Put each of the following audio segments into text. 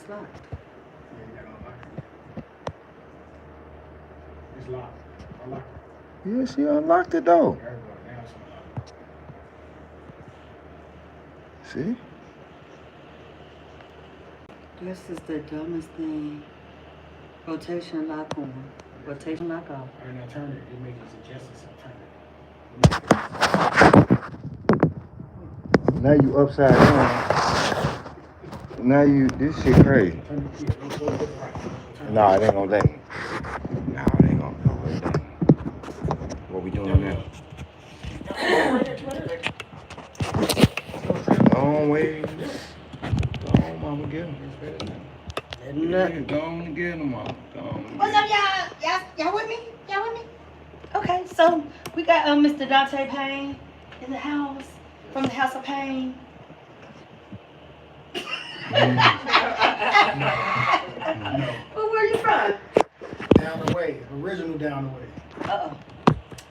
locked. Yeah, you gotta unlock it. It's locked. Unlock it. Yeah, she unlocked it though. There we go. Now it's unlocked. See? This is the dumbest thing. Rotation lock on. Rotation lock off. Alright, now turn it. It makes it suggest itself. Turn it. Now you upside down. Now you, this shit crazy. Turn the key. Don't go to the right. Nah, it ain't gonna let me. Nah, it ain't gonna go with that. What we doing now? Long way. Go on, mama, get him. It's better now. Yeah, go on and get him, mama. Go on. What's up, y'all? Y'all with me? Y'all with me? Okay, so we got Mr. Dante Payne in the house, from the House of Pain. No. Well, where you from? Down the way. Original down the way. Uh-oh.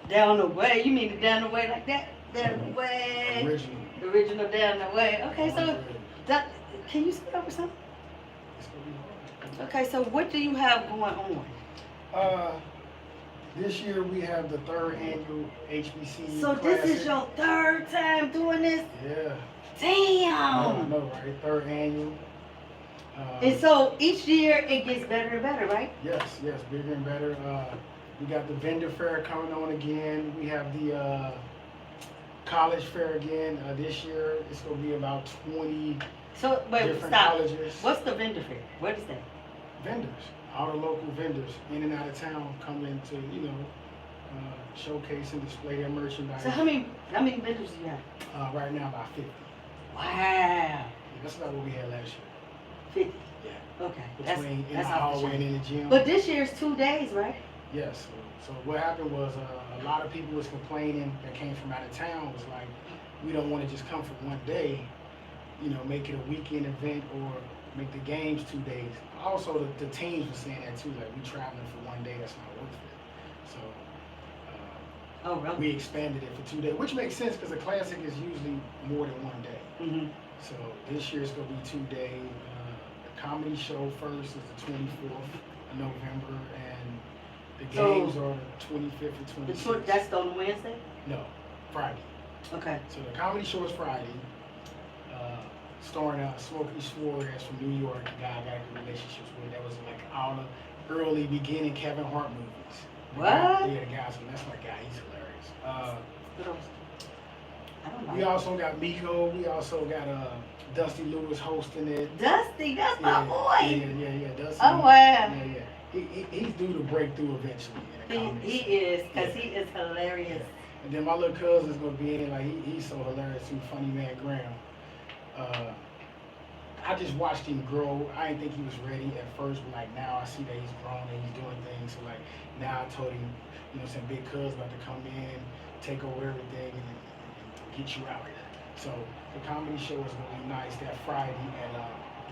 Down the way? You mean down the way like that? Down the way. Original. Original down the way. Okay, so can you speak over something? Okay, so what do you have going on? This year we have the 3rd annual HBC. So Classic. this is your 3rd time doing this? Yeah. Damn! I know, right? 3rd annual. And so each year it gets better and better, right? Yes, bigger and better. We got the vendor fair coming on again. We have the college fair again. This year it's going to be about 20 different colleges. What's the vendor fair? What is that? Vendors. All the local vendors in and out of town come in to, showcase and display their merchandise. So how many vendors do you have? Right now about 50. Wow. Yeah, that's about what we had last year. 50? Yeah. Okay. Between in the hallway and in the gym. But this year's 2 days, right? Yes. So what happened was a lot of people was complaining that came from out of town was like, we don't want to just come for one day, make it a weekend event or make the games 2 days. Also, the teams were saying that too, like we traveling for one day, that's not worth it. So really? we expanded it for 2 days, which makes sense because a classic is usually more than one day. Mm-hmm. So this year it's going to be 2 days. The comedy show first is the 24th of November, and the games are the 25th and 26th. That's on Wednesday? No, Friday. Okay. So the comedy show is Friday. Starring Smokey Suarez from New York, a guy I got good relationships with. That was like all the early beginning Kevin Hart movies. What? Yeah, the guy, so that's my guy. He's hilarious. I don't know. We also got Miko. We also got Dusty Lewis hosting it. Dusty, that's my boy. Yeah, Dusty. Oh, wow. Yeah. He's due to break through eventually in the comedy He scene. is, because he is hilarious. Yeah. And then my little cousin's going to be in it. Like, he's so hilarious too. Funny man Graham. I just watched him grow. I didn't think he was ready at first, but like now I see that he's grown and he's doing things. So like now I told him, some big cuz about to come in, take over everything, and get you out here. So the comedy show is going to be nice that Friday at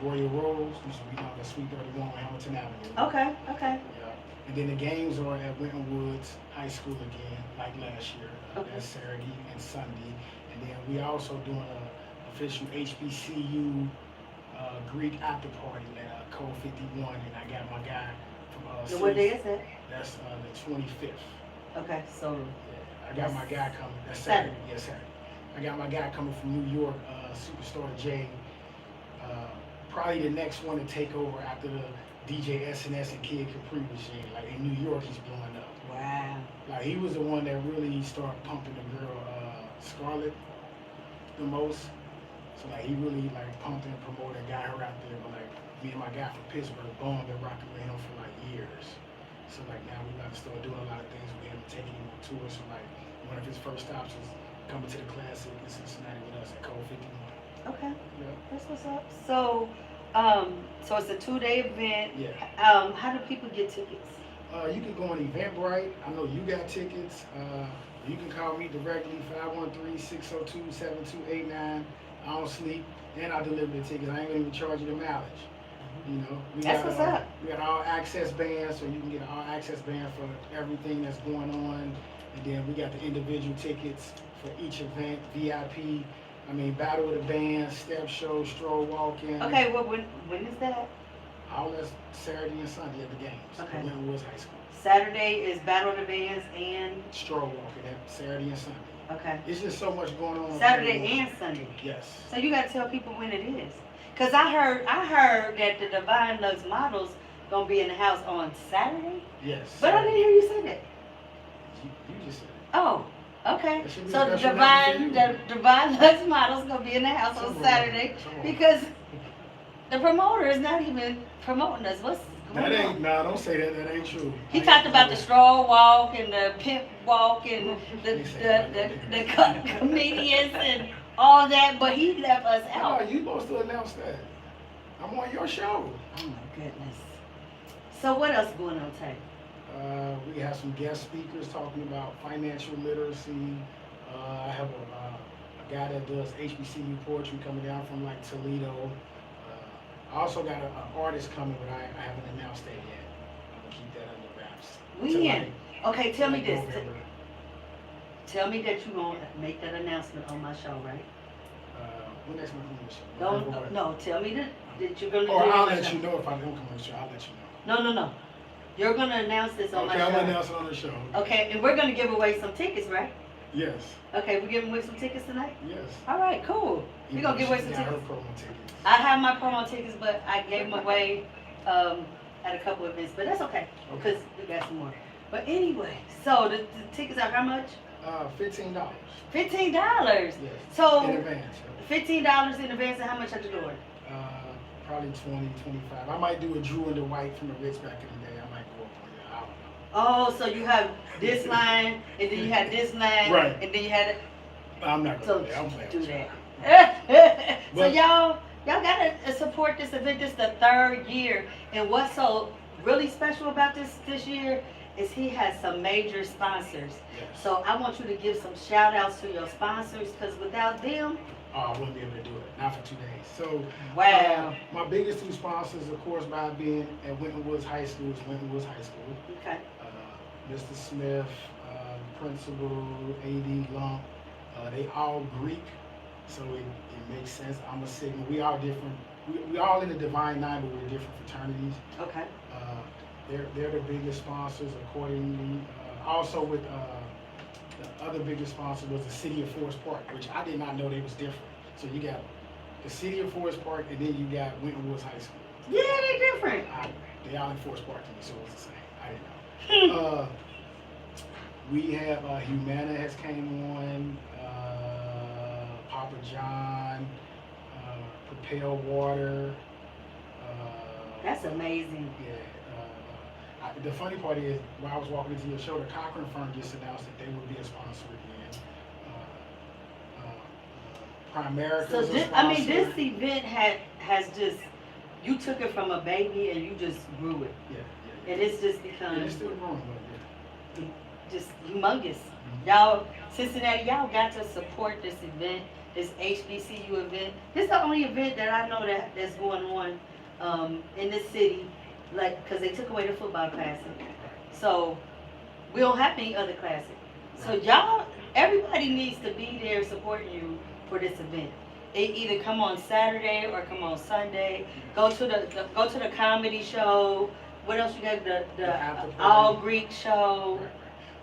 Royal Rose, which will be on the Suite 31 on Hamilton Avenue. Okay. Yeah. And then the games are at Winton Woods High School again, like last year. That's Saturday and Sunday. And then we also doing a official HBCU Greek after party at Code 51, and I got my guy from. What day is it? That's the 25th. Okay, so. Yeah, I got my guy coming. That's Saturday. Yes, Saturday. I got my guy coming from New York, Superstar J. Probably the next one to take over after the DJ SNS and Kid Capri machine. Like in New York, he's blowing up. Wow. Like he was the one that really started pumping the girl Scarlett the most. So like he really like pumped and promoted and got her out there. But like me and my guy from Pittsburgh, Bone, been rocking with him for like years. So like now we got to start doing a lot of things with him, taking him on tours. So like one of his first stops was coming to the Classic in Cincinnati with us at Code 51. Okay. Yeah. That's what's up. So, so it's a 2-day event. Yeah. How do people get tickets? You can go on Eventbrite. I know you got tickets. You can call me directly, 513-602-7289. I don't sleep, and I deliver the tickets. I ain't gonna even charge you the mileage. That's what's up. We got all access bands, so you can get an all access band for everything that's going on. And then we got the individual tickets for each event, VIP. I mean, battle of the bands, step show, stroll walk-in. Okay, well, when is that? all that's Saturday and Sunday at the games. Okay. At Winton Woods High School. Saturday is Battle of the Bands and Stroll walking at Saturday and Sunday. okay. It's just so much going on. Saturday and Sunday. Yes. So you gotta tell people when it is. Cause I heard that the DeVine Lux models gonna be in the house on Saturday. Yes. But I didn't hear you say that. You just said it. Oh, okay. That should be So a the special announcement DeVine Lux models gonna be in the house on Come on, Saturday come on. because the promoter is not even promoting us. What's going That ain't, on? nah, don't say that. That ain't true. He talked about the stroll walk and the pimp walk and the comedians and all that, but he left us No, out. you supposed to announce that. I'm on your show. Oh my goodness. So what else going on, Tay? We have some guest speakers talking about financial literacy. I have a guy that does HBCU poetry coming down from like Toledo. I also got an artist coming, but I haven't announced that yet. I'm gonna keep that under wraps. When? Okay, tell me this. November. Tell me that you gonna make that announcement on my show, right? When next month on the show? Don't no. Tell me that you're gonna do Or it I'll on my let show. you know if I don't come on the show. I'll let you know. No. You're gonna announce this on Okay, my I'm show. gonna announce it on the show. Okay, and we're gonna give away some tickets, right? Yes. Okay, we're giving away some tickets tonight? Yes. All right, cool. We're gonna give away some She got her tickets. promo tickets. I have my promo tickets, but I gave them away at a couple events, but that's okay, because we got some more. But anyway, so the tickets are how much? $15. $15. Yes. So In advance. $15 in advance, and how much at the door? Probably 20, 25. I might do a Drew and the White from the Ritz back in the day. I might go up on that. I don't know. Oh, so you have this line, and then you had this line, Right. and then you had I'm not so gonna do that. I'm playing do with you. that. So But- y'all gotta support this event. This is the 3rd year, and what's so really special about this year is he has some major sponsors. Yes. So I want you to give some shout outs to your sponsors, because without them, I wouldn't be able to do it. Not for 2 days. So, wow. my biggest 2 sponsors, of course, by being at Winton Woods High School, is Winton Woods High School. Okay. Mr. Smith, Principal, A.D. Lump, they all Greek, so it makes sense. I'm a Sigma. We all different. We all in the Divine Nine, but we're different fraternities. Okay. They're the biggest sponsors accordingly. Also with the other biggest sponsor was the City of Forest Park, which I did not know they was different. So you got the City of Forest Park, and then you got Winton Woods High School. Yeah, they're different. They all in Forest Park to me, so it's the same. I didn't know. We have Humana has came on, Papa John, Propel Water. That's amazing. Yeah. The funny part is, when I was walking into your show, the Cochran firm just announced that they would be a sponsor again. Primerica So is a this, sponsor. I mean, this event has just, you took it from a baby and you just grew it. Yeah. And it's just And become it's still growing, but yeah. just humongous. Mm-hmm. Y'all, Cincinnati, y'all got to support this event, this HBCU event. This is the only event that I know that's going on in this city, like, because they took away the football classic. So we don't have any other classic. So y'all, everybody needs to be there supporting you for this event. They either come on Saturday or come on Sunday. Go to the comedy show. What else you got? The after party. all Greek show. Right.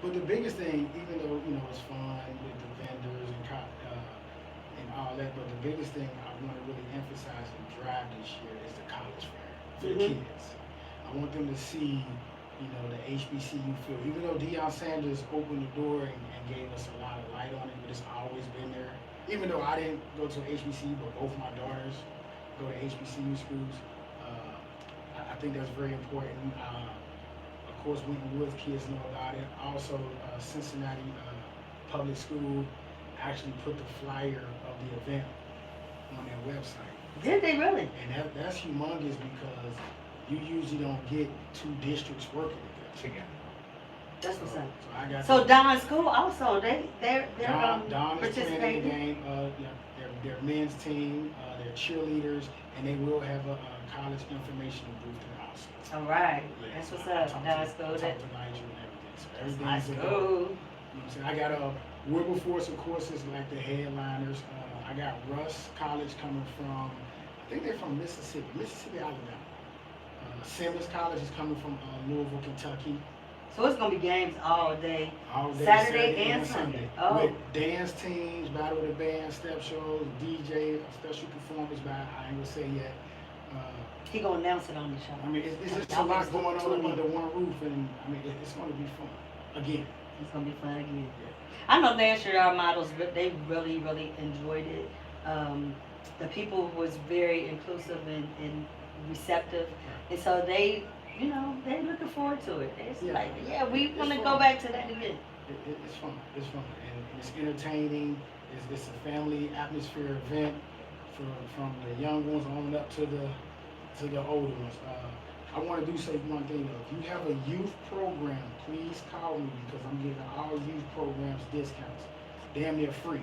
But the biggest thing, even though it's fun with the vendors and all that, but the biggest thing I want to really emphasize and drive this year is the college fair for the kids. I want them to see, the HBCU feel. Even though Deion Sanders opened the door and gave us a lot of light on it, but it's always been there. Even though I didn't go to HBCU, but both my daughters go to HBCU schools, I think that's very important. Of course, Winton Woods kids know about it. Also, Cincinnati Public School actually put the flyer of the event on their website. Did they really? And that's humongous because you usually don't get 2 districts working together. That's what's up. So I got So Don's school also, they're Don is playing in the participating. game. Their men's team, their cheerleaders, and they will have a college informational booth there also. All right, Yeah, that's what's I up. talked Don's to- school. I That, talked to Nigel and everything. So that's everything's my a go. school. You know what I'm saying? I got Wilberforce, of course, is like the headliners. I got Russ College coming from, I think they're from Mississippi, Alabama. Simmons College is coming from Louisville, Kentucky. So it's gonna be games all day. All day, Saturday and Sunday. Oh. With dance teams, battle of the band, step shows, DJ, special performance by, I ain't gonna say yet. He gonna announce it on the show. I mean, it's just a lot going on under one roof, and I mean, it's gonna be fun. Again. It's gonna be fun again. I know last year our models, they really, really enjoyed it. The people was very inclusive and receptive, and so they, you know, they're looking forward to it. It's like, yeah, we want to go back to that event. It's fun. It's fun, and it's entertaining. It's a family atmosphere event from the young ones on up to the older ones. I want to say one thing though. If you have a youth program, please call me because I'm giving all youth programs discounts, damn near free.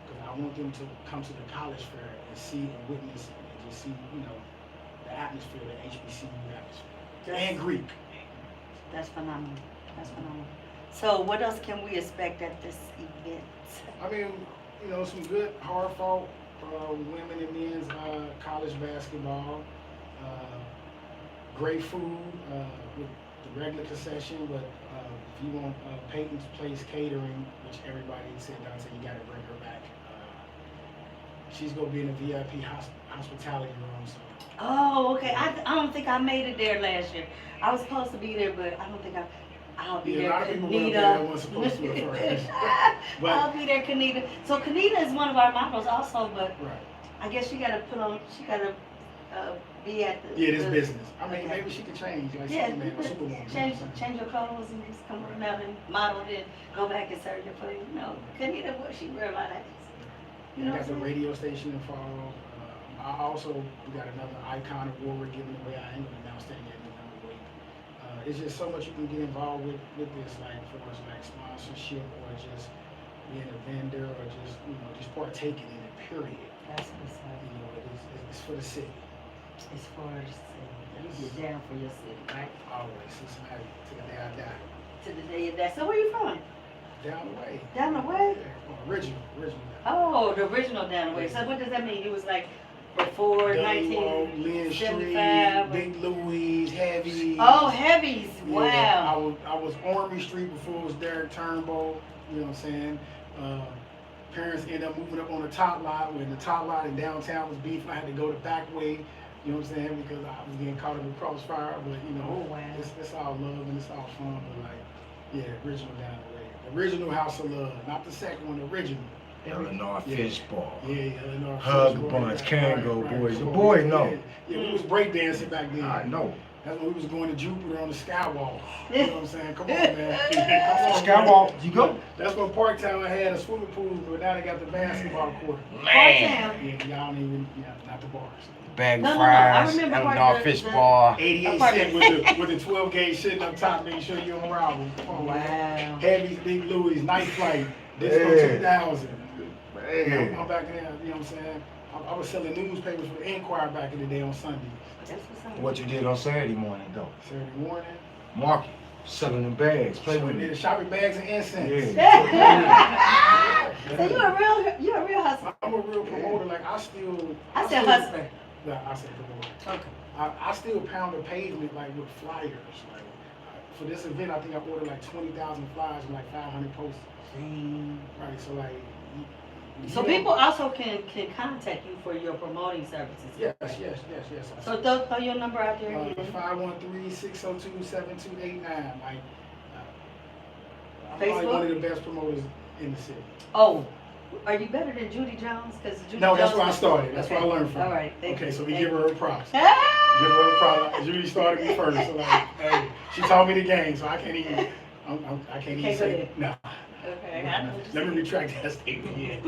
Because I want them to come to the college fair and see and witness and just see, you know, the atmosphere, the HBCU atmosphere, and Greek. That's phenomenal. That's phenomenal. So what else can we expect at this event? I mean, you know, some good, hard-fought women and men's college basketball. Great food with the regular concession, but if you want Peyton's Place catering, which everybody said, Dante, you got to bring her back. She's gonna be in the VIP hospitality room. So. Oh, okay. I don't think I made it there last year. I was supposed to be there, but I don't think I'll be there. A lot of people went there that weren't supposed to at first. I'll be there, Kanita. So Kanita is one of our models also, but right. I guess she gotta be at the this business. I mean, maybe she could change, like Superman or Superwoman. Change your clothes and just come out and model it, go back and serve your food. You know, Kanita, she wear a lot of hats. You know, I got the radio station in fall. We got another icon award given away. I ain't gonna announce that yet, but I'm gonna wait. It's just so much you can get involved with this, like for us, like sponsorship or just being a vendor or just, you know, just partaking in it, period. That's what's up. You know, it's for the city. It's for the city. You're down for your city, right? Always, Cincinnati, to the day I die. To the day you die. So where you from? Down the way. Down the way? Yeah, original. Oh, the original down the way. So what does that mean? It was like before 1975? Big Louis, Heavies. Oh, Heavies. Wow. Yeah, I was Army Street before it was Derek Turnbow. You know what I'm saying? Parents ended up moving up on the top lot when the top lot in downtown was beef. I had to go the back way. You know what I'm saying? Because I was getting caught in the crossfire. But you know, it's all love and it's all fun. But like, yeah, original down the way. Original House of Love, not the second one, the original. Illinois Fishball. Yeah, Illinois Hug Fishball. Bunch, Kango Boys. The boys know. Yeah, we was breakdancing back then. I know. That's when we was going to Jupiter on the Skywalk. You know what I'm saying? Come on, man. Come on, Skywalk, you go. That's when Parktown had a swimming pool, but now they got the basketball court. Man. Yeah, y'all don't even, not the bars. Bag of fries, Illinois Fishball. 88 cent with the 12 gauge sitting up top, making sure you don't rival. Come on, man. Heavy's, Big Louis, Night Flight, Disco 2000. Man. I'm back there, you know what I'm saying? I was selling newspapers for Inquirer back in the day on Sunday. What you did on Saturday morning, though? Saturday morning? Market, selling them bags, play with it. Shopping bags and incense. Yeah. So you're a real hustler. I'm a real promoter. Like I still hustler. Yeah, I said promoter. Okay. I still pound the pavement like with flyers. Like for this event, I think I ordered like 20,000 flyers and like 500 posters. Right. So like. So people also can contact you for your promoting services. Yes. So throw your number out there again. 513-602-7289. Like, I'm Facebook? probably one of the best promoters in the city. Oh, are you better than Judy Jones? No, that's where I started. That's where I learned from. All right. Okay, so we give her props. Give her a props. Judy started me first. So like, hey, she taught me the game, so I can't even. I can't even say no. Okay, let me retract that statement. Yeah.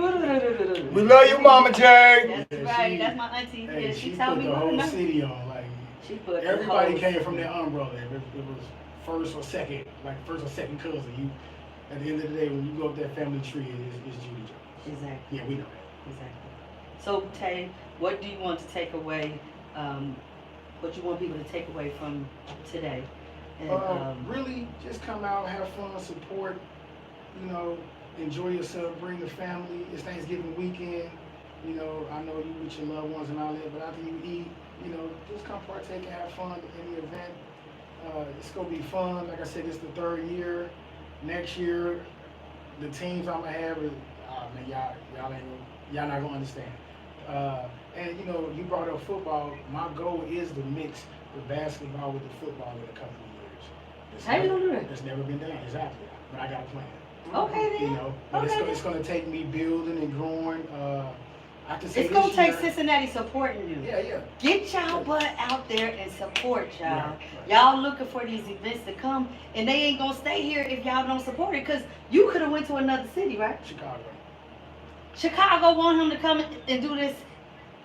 We love you, Mama J. That's right. That's my auntie. Hey, yeah, she told put me the whole city on. Like she put everybody came from that umbrella. It was first or second cousin. You at the end of the day, when you go up that family tree, it's Judy Jones. Exactly. Yeah, we know that. Exactly. So Tay, what do you want to take away? What you want people to take away from today? And, really, just come out, have fun, support. You know, enjoy yourself, bring the family. It's Thanksgiving weekend. You know, I know you with your loved ones and all that, but after you eat, you know, just come partake and have fun in the event. It's gonna be fun. Like I said, it's the 3rd year. Next year, the teams I'm gonna have is, man, y'all not gonna understand. And you know, you brought up football. My goal is to mix the basketball with the football in a couple of years. How you gonna do that? It's never been done, exactly. But I got a plan. Okay then. You know, but Okay. it's gonna take me building and growing. I can say It's gonna this take year- Cincinnati supporting you. Yeah. Get y'all butt out there and support y'all. Right. Y'all looking for these events to come, and they ain't gonna stay here if y'all don't support it. Cause you could have went to another city, right? Chicago want him to come and do this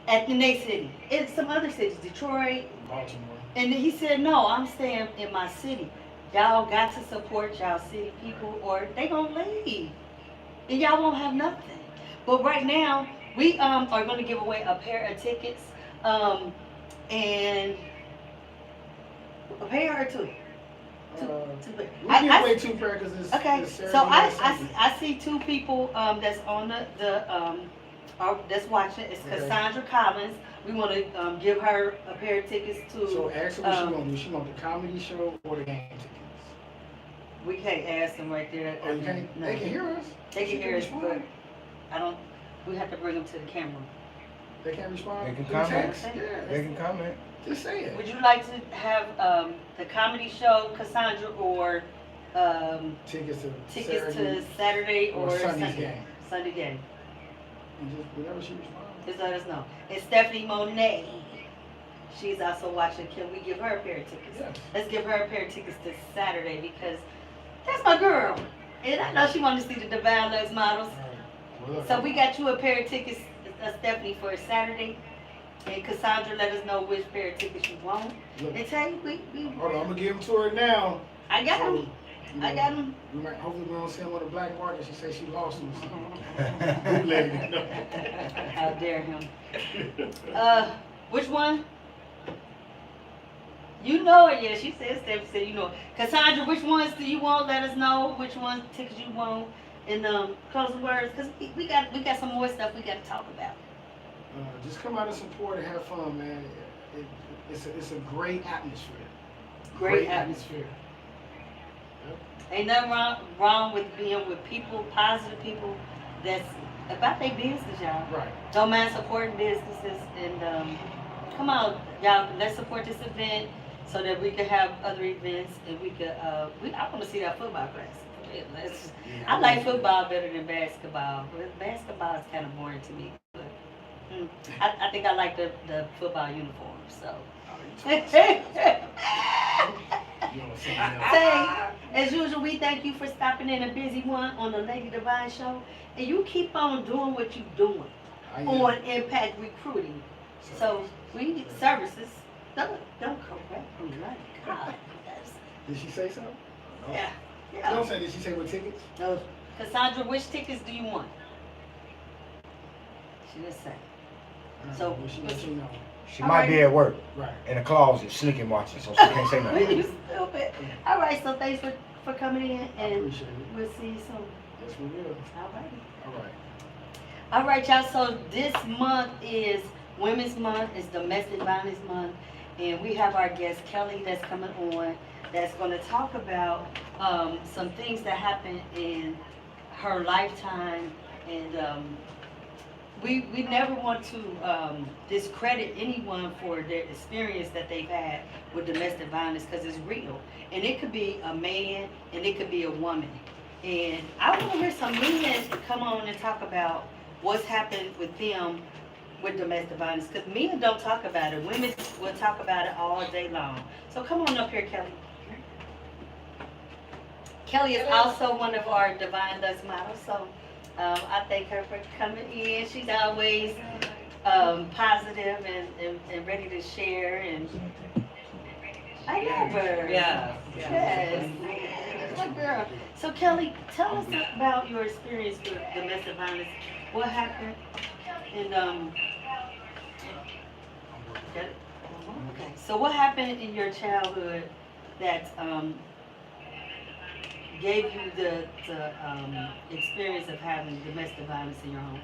in their city. In some other cities, Detroit. Baltimore. And he said, no, I'm staying in my city. Y'all got to support y'all city people or they gonna leave. And y'all won't have nothing. But right now, we are gonna give away a pair of tickets. And a pair or two? Two pair. We give away 2 pairs because it's Okay, it's Saturday so and Sunday. I see 2 people that's on that's watching. It's Okay. Cassandra Collins. We want to give her a pair of tickets to. So ask her what she gonna do. She want the comedy show or the game tickets? We can't ask them right there. Oh, you can't? No. They can hear us. They She can hear us, respond. but I don't. We have to bring them to the camera. They can't respond. They can through comment. text? Yeah. They can comment. Just say it. Would you like to have the comedy show, Cassandra, or Tickets to tickets Saturday, to Saturday or or Sunday's Sunday? game. Sunday game. and just whenever she responds. Just let us know. And Stephanie Monet, she's also watching. Can we give her a pair of tickets? Yes. Let's give her a pair of tickets this Saturday because that's my girl. And I know she wants to see the DeVine Lux models. Well, look, So we got you a pair of tickets, Stephanie, for Saturday. And Cassandra, let us know which pair of tickets you want. look, And tell you, we hold on, I'm gonna give them to her now. I got So, them. you I know, got them. We might, hopefully we don't send one to Black Market. She said she lost them. Bootleg it. How dare him. Which one? You know it, yeah. She said, Stephanie said, you know it. Cassandra, which ones do you want? Let us know which ones tickets you want. And closing words, because we got some more stuff we got to talk about. Just come out and support and have fun, man. It's a great atmosphere. Great atmosphere. Ain't nothing wrong with being with people, positive people that's about their business, y'all. Right. Don't mind supporting businesses and come on, y'all. Let's support this event so that we can have other events and we could. I want to see that football class. I like football better than basketball. But basketball is kind of boring to me. But I think I like the football uniform. So. Say, as usual, we thank you for stopping in a busy one on the Lady Divine Show, and you keep on doing what you're doing on Impact Recruiting. So we need services. Don't correct me, my God. Did she say so? No. Yeah. Don't say. Did she say what tickets? No. Cassandra, which tickets do you want? She didn't say. So, Well, she let you know. She might be at work Right. in the closet, slicking watching, so she can't say nothing. You stupid. All right, so thanks for coming in, I and appreciate it. we'll see you soon. Yes, we will. All right. All right. All right, y'all. So this month is Women's Month. It's Domestic Violence Month, and we have our guest Kelly that's coming on. That's going to talk about some things that happened in her lifetime, and we never want to discredit anyone for their experience that they've had with domestic violence because it's real, and it could be a man and it could be a woman. And I want to hear some men come on and talk about what's happened with them with domestic violence, because men don't talk about it. Women will talk about it all day long. So come on up here, Kelly. Kelly is also one of our Divine Lux models, so I thank her for coming in. She's always positive and ready to share. And I love her. Yeah. Yes. Good girl. So Kelly, tell us about your experience with domestic violence. What happened? And okay. So what happened in your childhood that gave you the experience of having domestic violence in your home?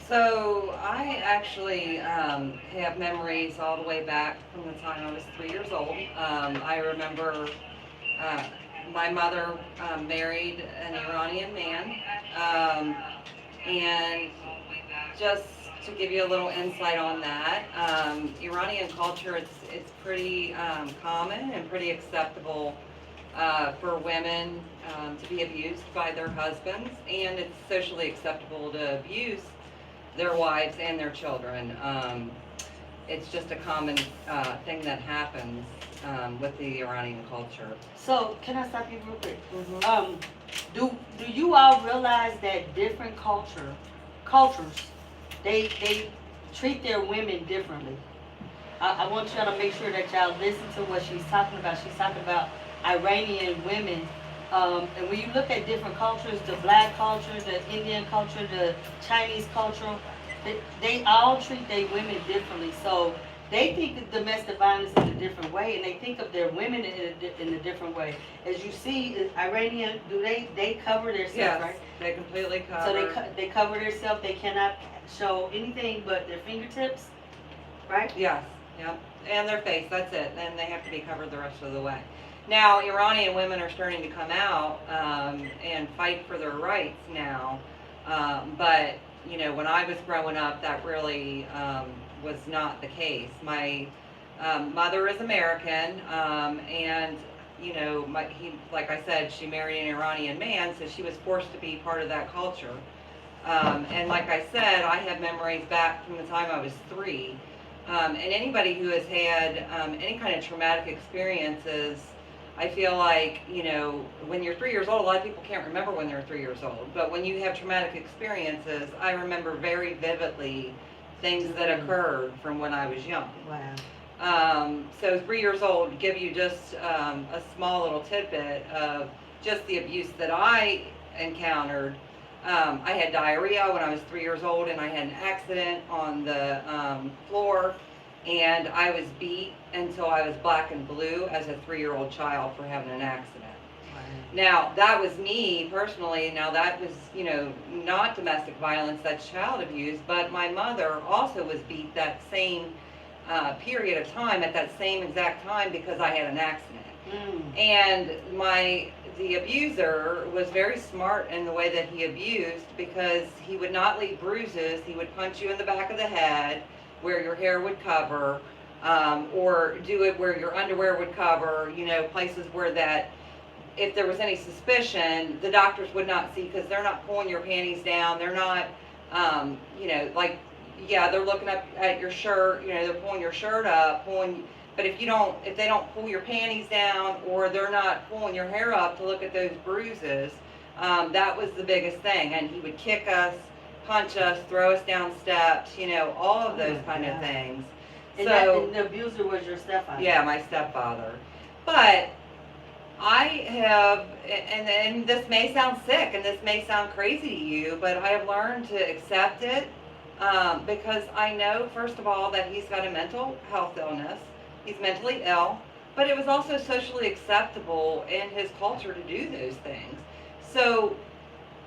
So I actually have memories all the way back from the time I was 3 years old. I remember uh, my mother married an Iranian man, um, and just to give you a little insight on that, Iranian culture, it's pretty common and pretty acceptable for women to be abused by their husbands, and it's socially acceptable to abuse their wives and their children. It's just a common thing that happens with the Iranian culture. So, can I stop you real quick? Mm-hmm. Do you all realize that different cultures, they treat their women differently? I want y'all to make sure that y'all listen to what she's talking about. She's talking about Iranian women. And when you look at different cultures, the black culture, the Indian culture, the Chinese culture, they all treat their women differently. So they think of domestic violence in a different way, and they think of their women in a different way. As you see, Iranian, they cover themselves, Yes, right? they completely cover. So they cover themselves. They cannot show anything but their fingertips, right? Yes, yep, and their face, that's it, and they have to be covered the rest of the way. Now, Iranian women are starting to come out and fight for their rights now, but, you know, when I was growing up, that really was not the case. My mother is American, and, you know, like I said, she married an Iranian man, so she was forced to be part of that culture. And like I said, I have memories back from the time I was 3. And anybody who has had any kind of traumatic experiences, I feel like, you know, when you're 3 years old, a lot of people can't remember when they're 3 years old. But when you have traumatic experiences, I remember very vividly things that occurred from when I was young. Wow. So 3 years old, to give you just a small little tidbit of just the abuse that I encountered. I had diarrhea when I was 3 years old, and I had an accident on the floor, and I was beat until I was black and blue as a 3-year-old child for having an accident. Wow. Now, that was me personally. Now, that was, you know, not domestic violence, that's child abuse, but my mother also was beat that same period of time, at that same exact time, because I had an accident. And the abuser was very smart in the way that he abused, because he would not leave bruises. He would punch you in the back of the head where your hair would cover, or do it where your underwear would cover, you know, places where that, if there was any suspicion, the doctors would not see, because they're not pulling your panties down. They're not, you know, like, yeah, they're looking up at your shirt, you know, they're pulling your shirt up, but if they don't pull your panties down, or they're not pulling your hair up to look at those bruises, that was the biggest thing. And he would kick us, punch us, throw us down steps, you know, all of those kind of things. And So the abuser was your stepfather? yeah, my stepfather. But I have, and this may sound sick, and this may sound crazy to you, but I have learned to accept it, because I know, first of all, that he's got a mental health illness. He's mentally ill, but it was also socially acceptable in his culture to do those things. So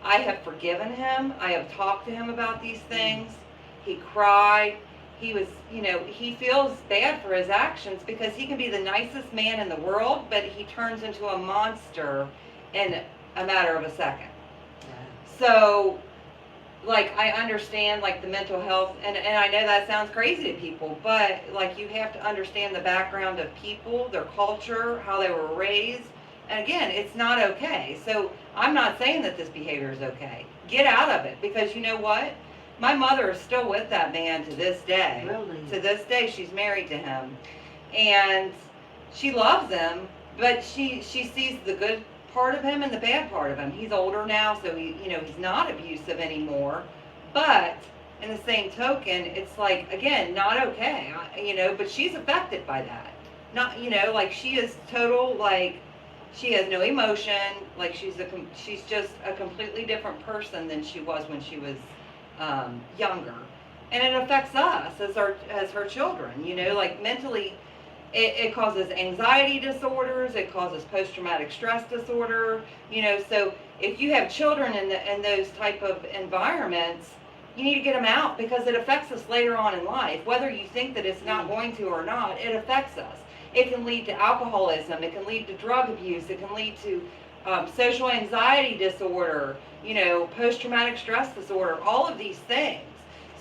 I have forgiven him. I have talked to him about these things. He cried. He was, you know, he feels bad for his actions, because he can be the nicest man in the world, but he turns into a monster in a matter of a second. So, like, I understand, like, the mental health, and I know that sounds crazy to people, but, like, you have to understand the background of people, their culture, how they were raised, and again, it's not okay. So, I'm not saying that this behavior is okay. Get out of it, because you know what? My mother is still with that man to this day. Really? To this day, she's married to him, and she loves him, but she sees the good part of him and the bad part of him. He's older now, so he's not abusive anymore. But in the same token, it's like, again, not okay. But she's affected by that. Not, like, she is total, like, she has no emotion. Like, she's just a completely different person than she was when she was younger. And it affects us as her children. Like, mentally. It causes anxiety disorders. It causes post-traumatic stress disorder. So if you have children in those type of environments, you need to get them out because it affects us later on in life. Whether you think that it's not going to or not, it affects us. It can lead to alcoholism. It can lead to drug abuse. It can lead to social anxiety disorder, post-traumatic stress disorder, all of these things.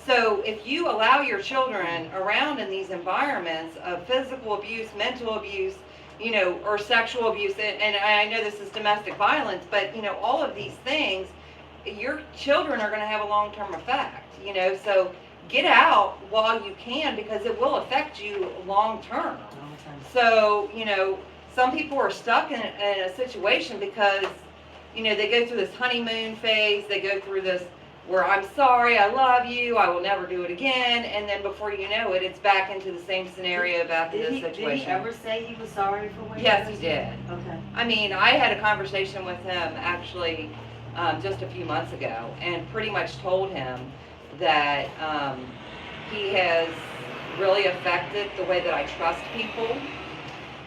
So if you allow your children around in these environments of physical abuse, mental abuse, or sexual abuse, and I know this is domestic violence, but, all of these things, your children are going to have a long-term effect, so get out while you can because it will affect you long-term. So, some people are stuck in a situation because, they go through this honeymoon phase, they go through this where I'm sorry, I love you, I will never do it again, and then before you know it, it's back into the same scenario, back to this situation. Did he ever say he was sorry for what Yes, he did. Okay. I mean, I had a conversation with him actually just a few months ago and pretty much told him that he has really affected the way that I trust people.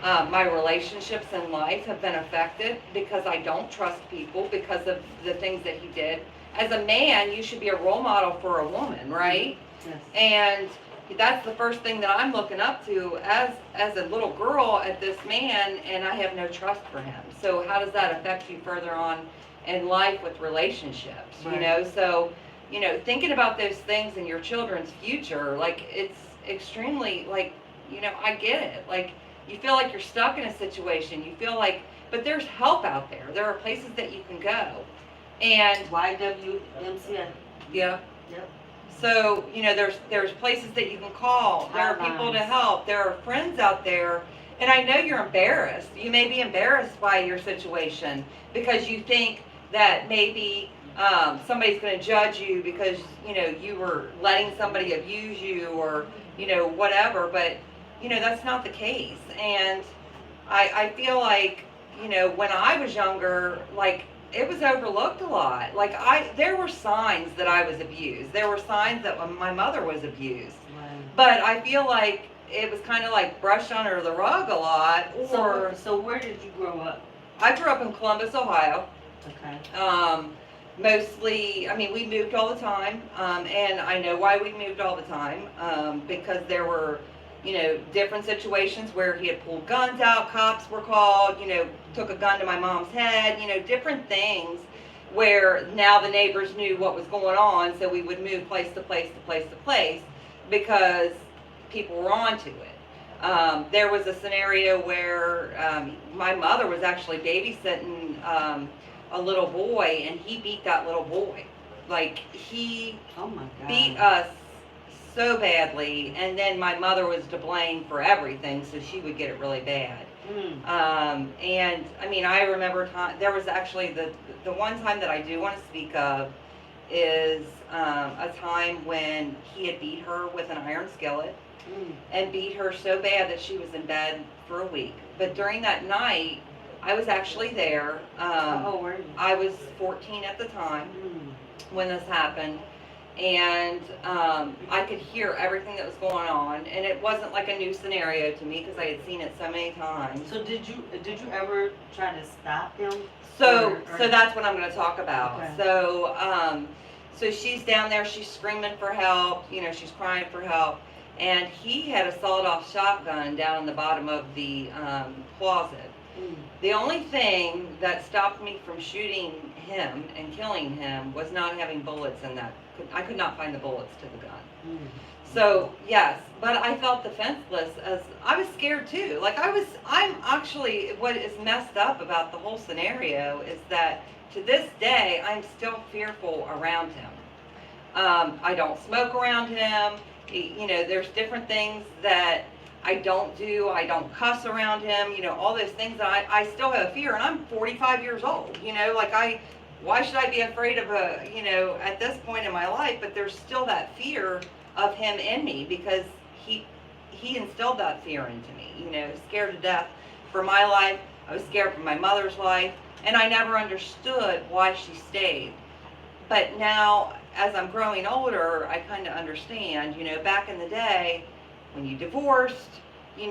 My relationships in life have been affected because I don't trust people because of the things that he did. As a man, you should be a role model for a woman, right? Yes. And that's the first thing that I'm looking up to as a little girl at this man, and I have no trust for him. So how does that affect you further on in life with relationships? Right. So, thinking about those things in your children's future, like, it's extremely, like, I get it. Like, you feel like you're stuck in a situation. You feel like, but there's help out there. There are places that you can go. And YWMCA. yeah. Yep. So, there's places that you can call. There are people to help. There are friends out there. And I know you're embarrassed. You may be embarrassed by your situation because you think that maybe somebody's going to judge you because, you were letting somebody abuse you or, whatever. But, that's not the case. And I feel like, when I was younger, like, it was overlooked a lot. Like, there were signs that I was abused. There were signs that my mother was abused. Right. But I feel like it was kind of like brushed under the rug a lot. Or So where did you grow up? I grew up in Columbus, Ohio. Okay. Mostly, I mean, we moved all the time. And I know why we moved all the time. Because there were, different situations where he had pulled guns out, cops were called, took a gun to my mom's head, different things where now the neighbors knew what was going on, so we would move place to place to place to place because people were onto it. There was a scenario where my mother was actually babysitting a little boy, and he beat that little boy. Like, he Oh my God. beat us so badly, and then my mother was to blame for everything, so she would get it really bad. And I mean, I remember there was actually the one time that I do want to speak of is a time when he had beat her with an iron skillet and beat her so bad that she was in bed for a week. But during that night, I was actually there. How old were you? I was 14 at the time when this happened. And I could hear everything that was going on, and it wasn't like a new scenario to me because I had seen it so many times. So did you ever try to stop him? So Or- that's what I'm going to talk about. Okay. So she's down there, she's screaming for help, she's crying for help, and he had a sawed-off shotgun down in the bottom of the closet. The only thing that stopped me from shooting him and killing him was not having bullets in that. I could not find the bullets to the gun. So, yes, but I felt defenseless as I was scared too. Like, I'm actually, what is messed up about the whole scenario is that to this day, I'm still fearful around him. I don't smoke around him. There's different things that I don't do. I don't cuss around him. All those things that I still have fear, and I'm 45 years old. Why should I be afraid of at this point in my life? But there's still that fear of him in me because he instilled that fear into me. Scared to death for my life. I was scared for my mother's life, and I never understood why she stayed. But now, as I'm growing older, I kind of understand. Back in the day, when you divorced, it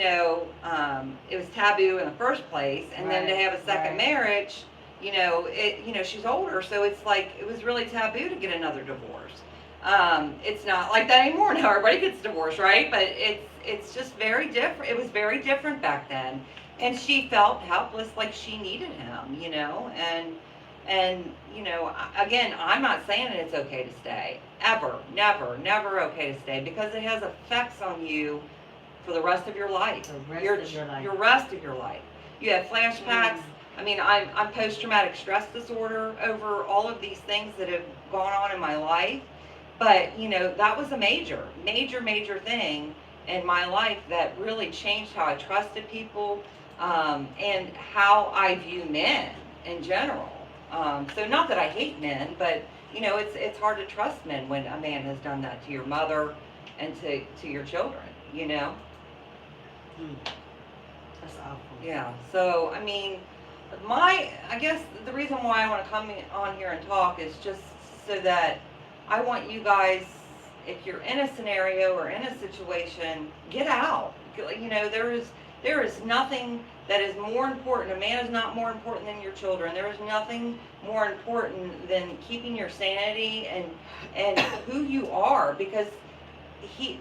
was taboo in the first place, and then to have a second marriage. She's older, so it's like, it was really taboo to get another divorce. It's not like that anymore. Now everybody gets divorced, right? But it's just very different. It was very different back then, and she felt helpless, like she needed him, and again, I'm not saying that it's okay to stay ever, never okay to stay, because it has effects on you for the rest of your life. The rest of your life. Your rest of your life. You have flashbacks. I mean, I'm post-traumatic stress disorder over all of these things that have gone on in my life. But, that was a major thing in my life that really changed how I trusted people, and how I view men in general. So not that I hate men, but, it's hard to trust men when a man has done that to your mother and to your children, That's awful. Yeah, so, I mean, I guess the reason why I want to come on here and talk is just so that I want you guys, if you're in a scenario or in a situation, get out. There is nothing that is more important. A man is not more important than your children. There is nothing more important than keeping your sanity and who you are, because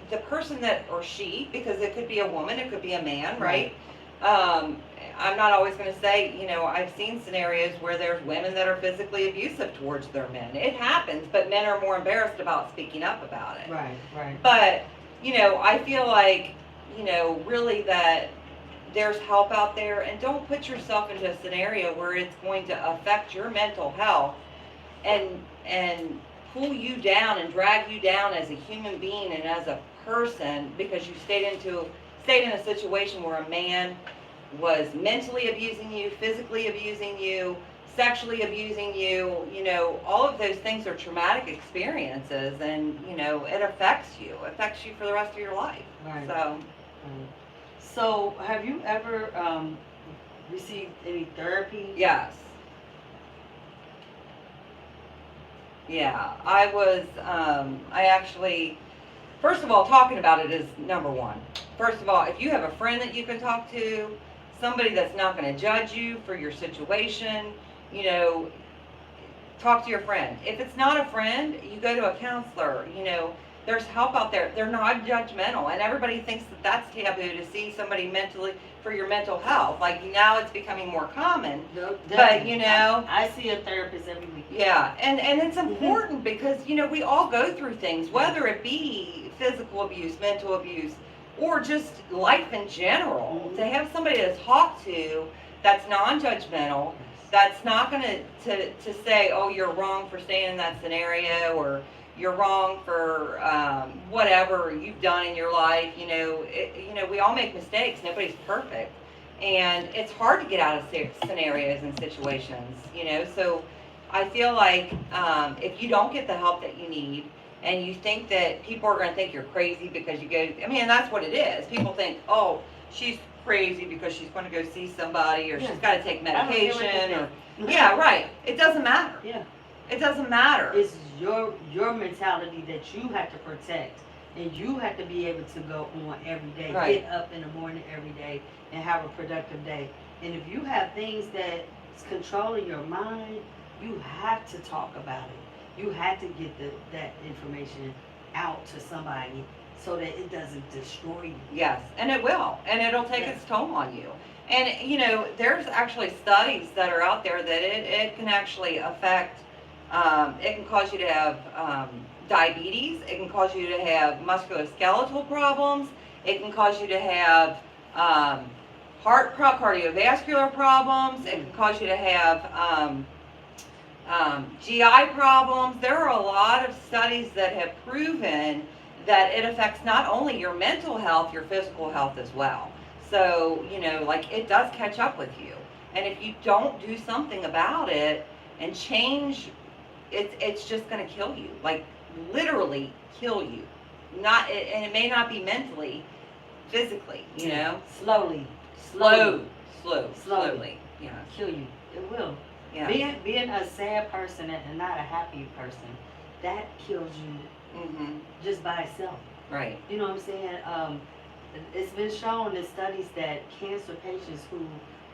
the person that, or she, because it could be a woman, it could be a man, right? I'm not always going to say, I've seen scenarios where there's women that are physically abusive towards their men. It happens, but men are more embarrassed about speaking up about it. Right. But, I feel like, really that there's help out there, and don't put yourself into a scenario where it's going to affect your mental health and pull you down and drag you down as a human being and as a person, because you stayed in a situation where a man was mentally abusing you, physically abusing you, sexually abusing you. All of those things are traumatic experiences, and it affects you for the rest of your life. Right. So have you ever received any therapy? yes. Yeah, I was, I actually, first of all, talking about it is number one. First of all, if you have a friend that you can talk to, somebody that's not going to judge you for your situation, talk to your friend. If it's not a friend, you go to a counselor. There's help out there. They're not judgmental, and everybody thinks that that's taboo to see somebody mentally for your mental health. Like, now it's becoming more common. No, But, definitely. I see a therapist every week. Yeah, and it's important because, we all go through things, whether it be physical abuse, mental abuse, or just life in general. To have somebody to talk to that's non-judgmental, that's not going to say, oh, you're wrong for staying in that scenario, or you're wrong for whatever you've done in your life. We all make mistakes. Nobody's perfect. And it's hard to get out of scenarios and situations, So I feel like if you don't get the help that you need, and you think that people are going to think you're crazy because you go, and that's what it is. People think, oh, she's crazy because she's going to go see somebody, or she's got to take medication, or yeah, right. It doesn't matter. Yeah. It doesn't matter. It's your mentality that you have to protect, and you have to be able to go on every day, Right. get up in the morning every day, and have a productive day. And if you have things that's controlling your mind, you have to talk about it. You have to get that information out to somebody so that it doesn't destroy you. Yes, and it will, and it'll take its toll on you. And there's actually studies that are out there that it can actually affect. It can cause you to have diabetes. It can cause you to have musculoskeletal problems. It can cause you to have cardiovascular problems. It can cause you to have GI problems. There are a lot of studies that have proven that it affects not only your mental health, your physical health as well. So, it does catch up with you. And if you don't do something about it and change, it's just going to kill you. Like, literally kill you. And it may not be mentally, physically, Slowly. Slowly. Yeah. Kill you. It will. Yeah. Being a sad person and not a happy person, that kills you Mm-hmm. just by itself. Right. You know what I'm saying? It's been shown in studies that cancer patients who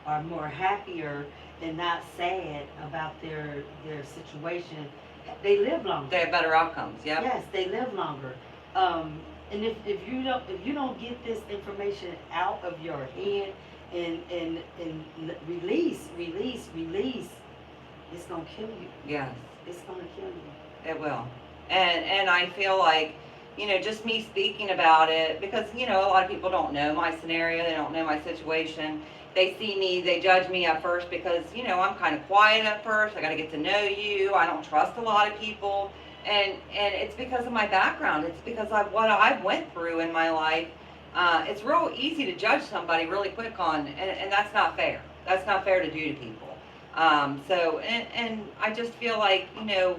are more happier and not sad about their situation, they live longer. They have better outcomes, yep. Yes, they live longer. And if you don't get this information out of your head and release, it's gonna kill you. Yes. It's gonna kill you. It will. And I feel like, you know, just me speaking about it, because, you know, a lot of people don't know my scenario, they don't know my situation. They see me, they judge me at first because, you know, I'm kind of quiet at first. I got to get to know you. I don't trust a lot of people. And it's because of my background. It's because of what I've went through in my life. It's real easy to judge somebody really quick on, and that's not fair. That's not fair to do to people. And I just feel like, you know,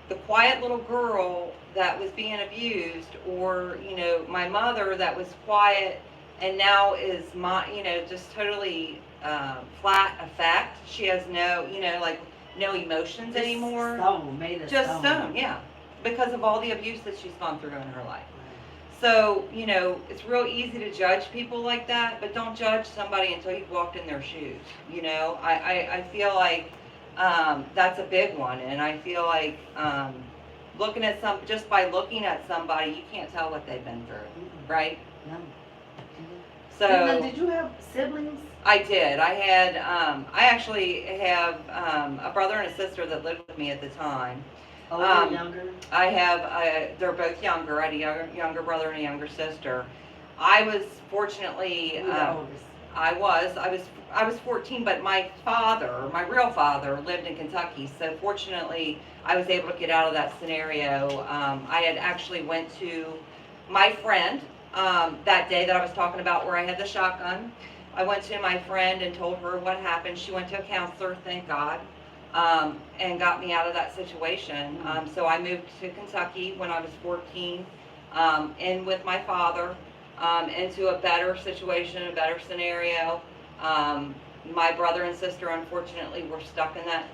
the quiet little girl that was being abused, or, you know, my mother that was quiet and now is you know, just totally flat effect. She has no, you know, like no emotions Just anymore. Stone, made of Just stone. stone, yeah, because of all the abuse that she's gone through in her life. So, you know, it's real easy to judge people like that, but don't judge somebody until you've walked in their shoes. You know, I feel like that's a big one, and I feel like looking at just by looking at somebody, you can't tell what they've been through, right? No. So Now, did you have siblings? I did. I actually have a brother and a sister that lived with me at the time. Older, younger? I have, they're both younger. I had a younger brother and a younger sister. I was fortunately, Who the oldest? I was 14, but my real father lived in Kentucky. So fortunately, I was able to get out of that scenario. I had actually went to my friend that day that I was talking about where I had the shotgun. I went to my friend and told her what happened. She went to a counselor, thank God, and got me out of that situation. So I moved to Kentucky when I was 14, in with my father, into a better situation, a better scenario. My brother and sister, unfortunately, were stuck in that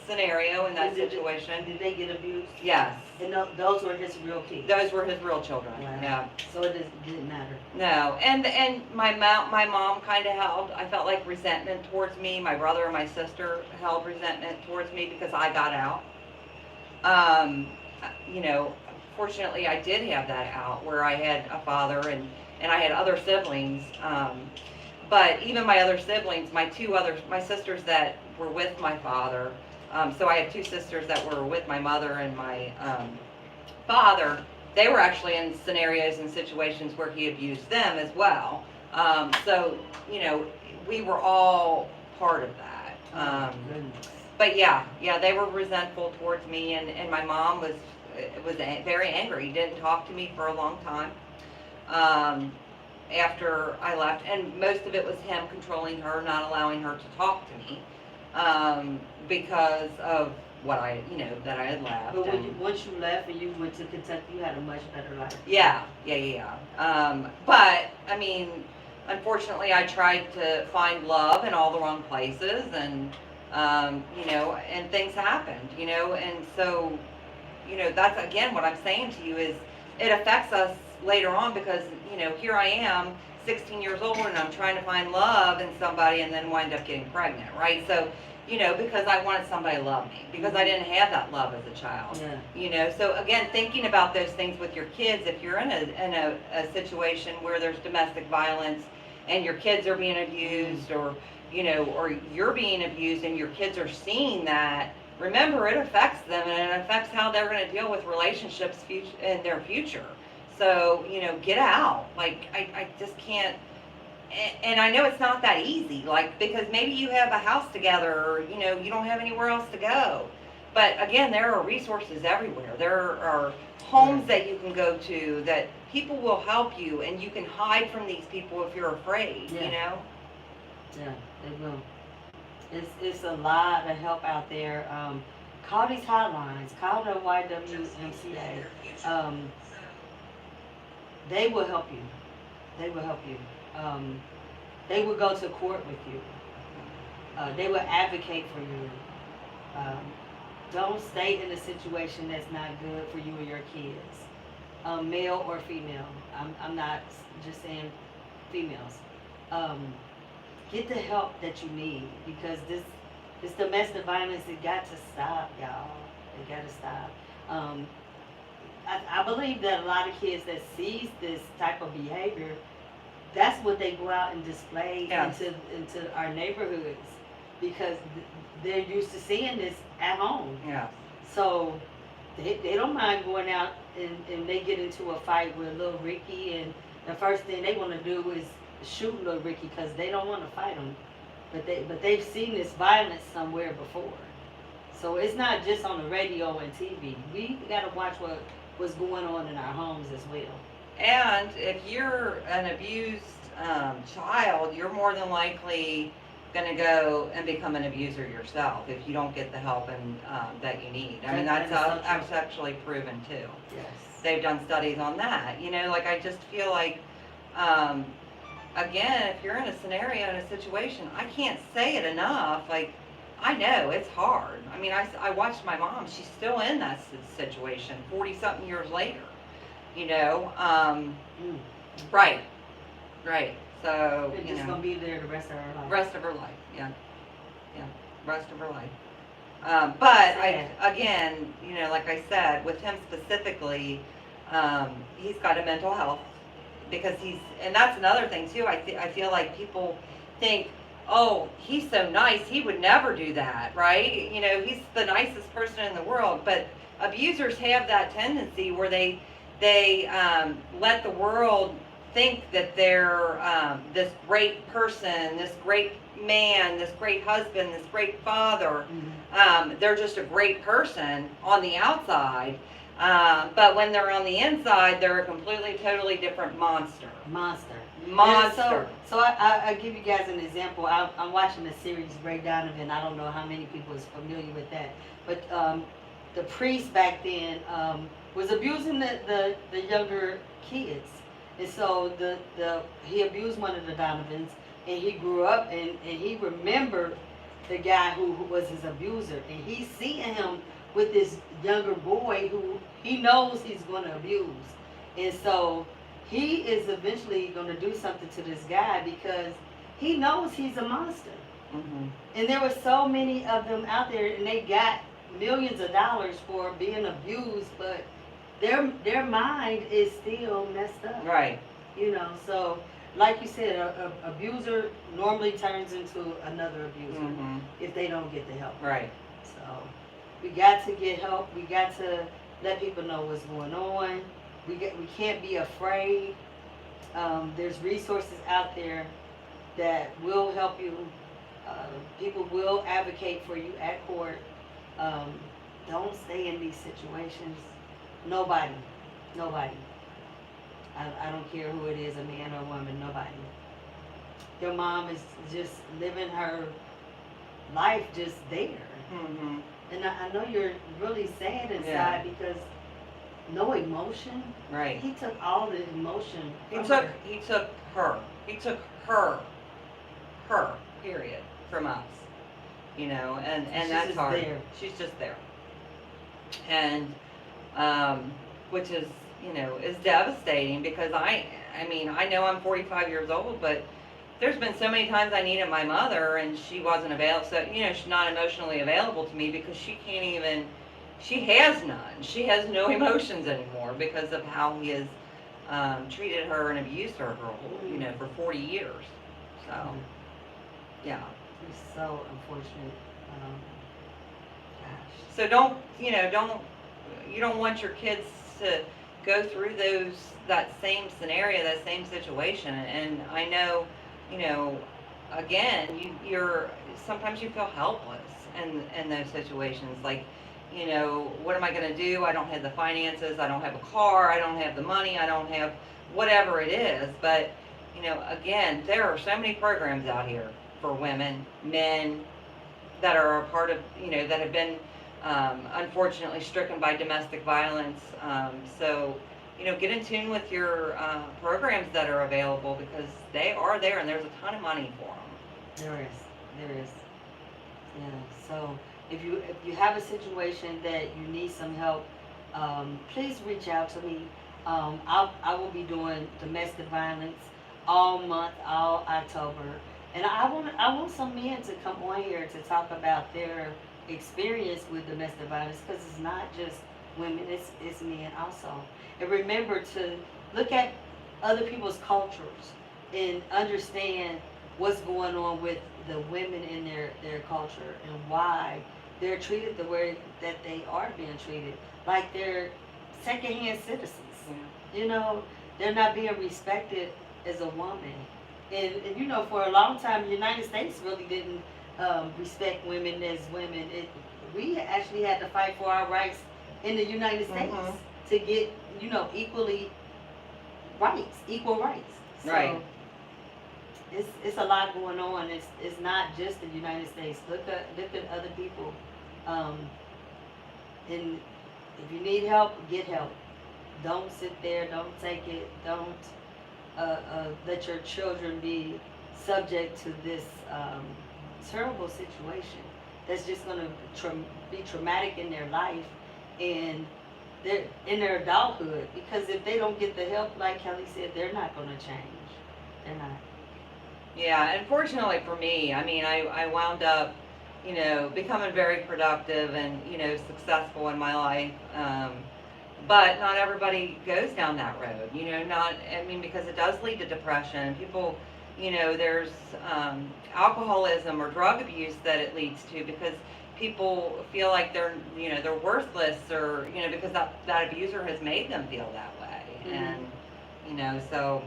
scenario, in that situation. Did they get abused? Yes. And those were his real kids? Those were his real children, Wow. yeah. So it didn't matter? No, and my mom kind of held, I felt like resentment towards me. My brother and my sister held resentment towards me because I got out. You know, fortunately I did have that out where I had a father and I had other siblings. But even my other siblings, my sisters that were with my father, so I had two sisters that were with my mother and my father. They were actually in scenarios and situations where he abused them as well. So, you know, we were all part of that. But yeah, they were resentful towards me, and my mom was very angry. Didn't talk to me for a long time after I left, and most of it was him controlling her, not allowing her to talk to me because of what that I had left. But once you left and you went to Kentucky, you had a much better life. Yeah. But I mean, unfortunately, I tried to find love in all the wrong places, and and things happened, and so, that's again what I'm saying to you is it affects us later on because, here I am, 16 years old, and I'm trying to find love in somebody and then wind up getting pregnant, right? So, because I wanted somebody to love me, because I didn't have that love as a child. Yeah. So again, thinking about those things with your kids, if you're in a situation where there's domestic violence and your kids are being abused, or you're being abused and your kids are seeing that, remember it affects them and it affects how they're going to deal with relationships in their future. So, get out. Like, I just can't, and I know it's not that easy, like, because maybe you have a house together, or, you don't have anywhere else to go. But again, there are resources everywhere. There are homes that you can go to that people will help you, and you can hide from these people if you're afraid, Yeah, they will. It's a lot of help out there. Call these hotlines. Call the YWMCA. They will help you. They will help you. They will go to court with you. They will advocate for you. Don't stay in a situation that's not good for you or your kids, male or female. I'm not just saying females. get the help that you need, because this domestic violence, it got to stop, y'all. It got to stop. I believe that a lot of kids that sees this type of behavior, that's what they go out and display Yes. into our neighborhoods, because they're used to seeing this at home. Yeah. So they don't mind going out and they get into a fight with little Ricky, and the first thing they want to do is shoot little Ricky because they don't want to fight him. But they've seen this violence somewhere before. So it's not just on the radio and TV. We got to watch what's going on in our homes as well. And if you're an abused child, you're more than likely going to go and become an abuser yourself if you don't get the help and that you need. I mean, that's actually proven too. Yes. They've done studies on that. You know, like I just feel like, again, if you're in a scenario, in a situation, I can't say it enough. Like, I know it's hard. I mean, I watched my mom. She's still in that situation 40-something years later. You know, right. So, It's you just know, gonna be there the rest of our life. rest of her life. Yeah, rest of her life. But Sad. again, you know, like I said, with him specifically, he's got a mental health because and that's another thing too. I feel like people think, oh, he's so nice, he would never do that, right? You know, he's the nicest person in the world. But abusers have that tendency where they let the world think that they're this great person, this great man, this great husband, this great father. They're just a great person on the outside, but when they're on the inside, they're a completely, totally different monster. Monster. So Monster. I give you guys an example. I'm watching the series Ray Donovan. I don't know how many people is familiar with that, but the priest back then was abusing the younger kids, and so he abused one of the Donovans, and he grew up and he remembered the guy who was his abuser, and he's seeing him with this younger boy who he knows he's going to abuse, and so he is eventually going to do something to this guy because he knows he's a monster. And there were so many of them out there, and they got millions of dollars for being abused, but their mind is still messed up. Right. You know, so like you said, a abuser normally turns into another abuser if they don't get the help. Right. So we got to get help. We got to let people know what's going on. We can't be afraid. There's resources out there that will help you. People will advocate for you at court. Don't stay in these situations. Nobody. I don't care who it is, a man or a woman, nobody. Your mom is just living her life just there. And I know you're really sad inside because no emotion. Right. He took all the emotion from He took her. He took her, period, from us. You know, and She's that's just hard. there. She's just there. And which is, you know, is devastating because I mean, I know I'm 45 years old, but there's been so many times I needed my mother and she wasn't available. So, you know, she's not emotionally available to me because she has none. She has no emotions anymore because of how he has treated her and abused her for 40 years. So, yeah. It's so unfortunate. Gosh. So you don't want your kids to go through that same scenario, that same situation. And I know, you know, again, sometimes you feel helpless in those situations. Like, you know, what am I going to do? I don't have the finances. I don't have a car. I don't have the money. I don't have whatever it is. But, you know, again, there are so many programs out here for women, men that are a part of, you know, that have been unfortunately stricken by domestic violence. So, you know, get in tune with your programs that are available because they are there and there's a ton of money for them. There is. Yeah. So if you have a situation that you need some help, please reach out to me. I will be doing domestic violence all month, all October. And I want some men to come on here to talk about their experience with domestic violence, because it's not just women, it's men also. And remember to look at other people's cultures and understand what's going on with the women in their culture and why they're treated the way that they are being treated, like they're secondhand citizens. You know, they're not being respected as a woman. And you know, for a long time, the United States really didn't respect women as women. We actually had to fight for our rights in the United States to get, you know, equal rights. So Right. it's a lot going on. It's not just the United States. Look at other people. And if you need help, get help. Don't sit there. Don't take it. Don't let your children be subject to this terrible situation that's just going to be traumatic in their life and in their adulthood. Because if they don't get the help, like Kelly said, they're not going to change. They're not. Yeah, and fortunately for me, I mean, I wound up, you know, becoming very productive and, you know, successful in my life. But not everybody goes down that road, you know, because it does lead to depression. People, you know, there's alcoholism or drug abuse that it leads to, because people feel like they're worthless, or, you know, because that abuser has made them feel that way. Mhm. And, you know, so,